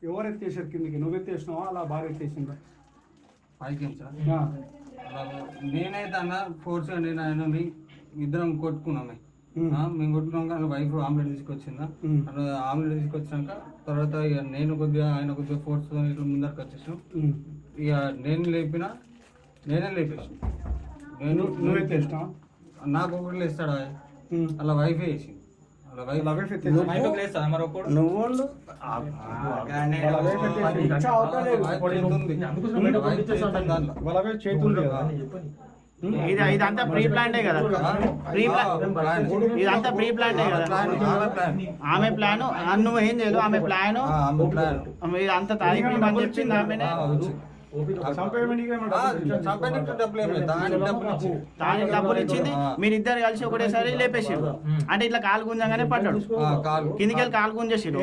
ఎవరెత్తేసారు కిందికి? నువ్వెత్తేసినావా అలా బాగా ఎత్తేసిందా? పైకి సార్ నేనైతే అన్న ఫోర్స్ నేను ఆయన ఇద్దరం కొట్టుకున్నామే. మేము కొట్టుకున్నాం కానీ వైఫ్ ఆమ్లెట్ తీసుకొచ్చిందా. ఆమ్లెట్ తీసుకొచ్చాక తర్వాత ఇక నేను కొద్దిగా ఆయన కొద్దిగా ఫోర్స్ ఇట్లా ముందరికి వచ్చేసాం. ఇక నేనే లేపేసాను. నువ్వెత్తేసినావా? నాకు ఒకటి లేస్తాడా అలా వైఫే వేసి ఇదంతా ప్రీ ప్లాంటే కదా, ఇదంతా ప్రీ ప్లాంటే కదా. ఆమె ప్లాన్ నువ్వు ఏం చేయదు, ఆమె ప్లాన్ ఇదంతా తారీఖు అని చెప్పింది ఆమెనే. దానికి డబ్బులు ఇచ్చింది, మీరిద్దరు కలిసి ఒకటేసారి లేపేసారు. అంటే ఇట్లా కాలు గుంజంగానే పడ్డాడు, కిందికి వెళ్ళి కాలు గుంజేసారు.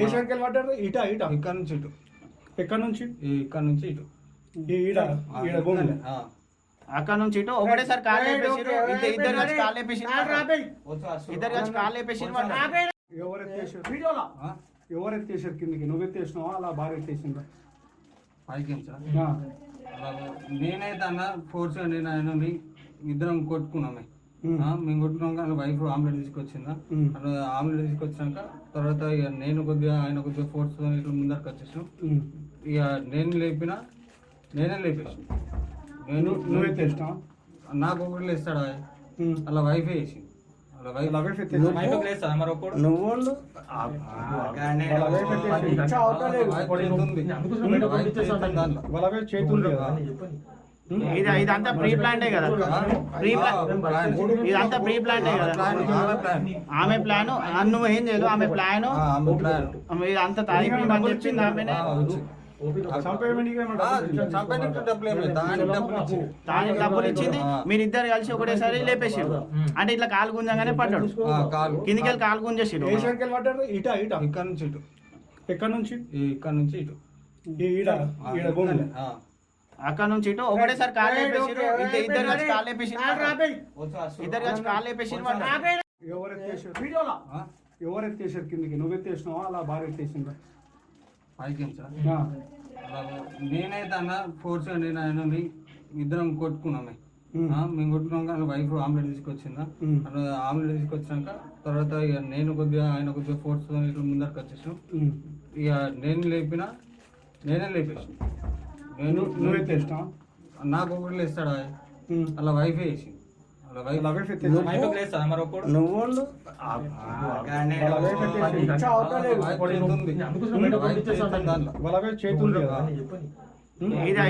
ఇక్కడ నుంచి ఇటు, ఎక్కడ నుంచి? ఇక్కడ నుంచి ఇటు, అక్కడ నుంచి ఇటు ఒకటేసారి కాలు లేపేసారు. ఇద్దరు కలిసి కాలు లేపేసారు, ఇద్దరు కలిసి కాలు లేపేసారు. ఎవరెత్తేసారు కిందికి? నువ్వెత్తేసినావా అలా బాగా ఎత్తేసిందా? పైకి సార్ నేనైతే అన్న ఫోర్స్ నేను ఆయన ఇద్దరం కొట్టుకున్నామే. మేము కొట్టుకున్నాం కానీ వైఫ్ ఆమ్లెట్ తీసుకొచ్చిందా. ఆమ్లెట్ తీసుకొచ్చాక తర్వాత ఇక నేను కొద్దిగా ఆయన కొద్దిగా ఫోర్స్ ఇట్లా ముందరికి వచ్చేసాం. ఇక నేనే లేపేసాను. నువ్వెత్తేసినావా? నాకు ఒకటి లేస్తాడా అలా వైఫే వేసి ఇదంతా ప్రీ ప్లాంటే కదా, ఇదంతా ప్రీ ప్లాంటే కదా. ఆమె ప్లాన్ నువ్వు ఏం చేయదు, ఆమె ప్లాన్ ఇదంతా తారీఖు అని చెప్పింది ఆమెనే. దానికి డబ్బులు ఇచ్చింది, మీరిద్దరు కలిసి ఒకటేసారి లేపేసారు. అంటే ఇట్లా కాలు గుంజంగానే పడ్డాడు, కిందికి వెళ్ళి కాలు గుంజేసారు. ఇక్కడ నుంచి ఇటు, ఎక్కడ నుంచి? ఇక్కడ నుంచి ఇటు, అక్కడ నుంచి ఇటు ఒకటేసారి కాలు లేపేసారు. ఇద్దరు కలిసి కాలు లేపేసారు, ఇద్దరు కలిసి కాలు లేపేసారు. ఎవరెత్తేసారు కిందికి? నువ్వెత్తేసినావా అలా బాగా ఎత్తేసిందా? పైకి సార్ నేనైతే అన్న ఫోర్స్ నేను ఆయన ఇద్దరం కొట్టుకున్నామే. మేము కొట్టుకున్నాం కానీ వైఫ్ ఆమ్లెట్ తీసుకొచ్చిందా. ఆమ్లెట్ తీసుకొచ్చాక తర్వాత ఇక నేను కొద్దిగా ఆయన కొద్దిగా ఫోర్స్ ఇట్లా ముందరికి వచ్చేసాం. ఇక నేనే లేపేసాను. నువ్వెత్తేసినావా? నాకు ఒకటి లేస్తాడా అలా వైఫే వేసి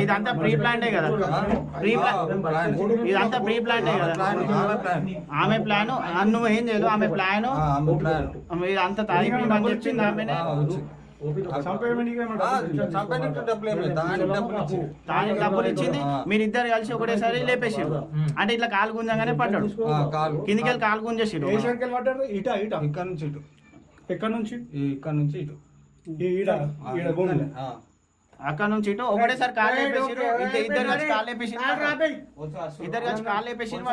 ఇదంతా ప్రీ ప్లాంటే కదా, ఇదంతా ప్రీ ప్లాంటే కదా. ఆమె ప్లాన్ నువ్వు ఏం చేయదు, ఆమె ప్లాన్ ఇదంతా తారీఖు అని చెప్పింది ఆమెనే. దానికి డబ్బులు ఇచ్చింది, మీరిద్దరు కలిసి ఒకటేసారి లేపేసారు. అంటే ఇట్లా కాలు గుంజంగానే పడ్డాడు, కిందికి వెళ్ళి కాలు గుంజేసారు. ఇక్కడ నుంచి ఇటు, ఎక్కడ నుంచి? ఇక్కడ నుంచి ఇటు, అక్కడ నుంచి ఇటు ఒకటేసారి కాలు లేపేసారు. ఇద్దరు కలిసి కాలు లేపేసారు, ఇద్దరు కలిసి కాలు లేపేసారు.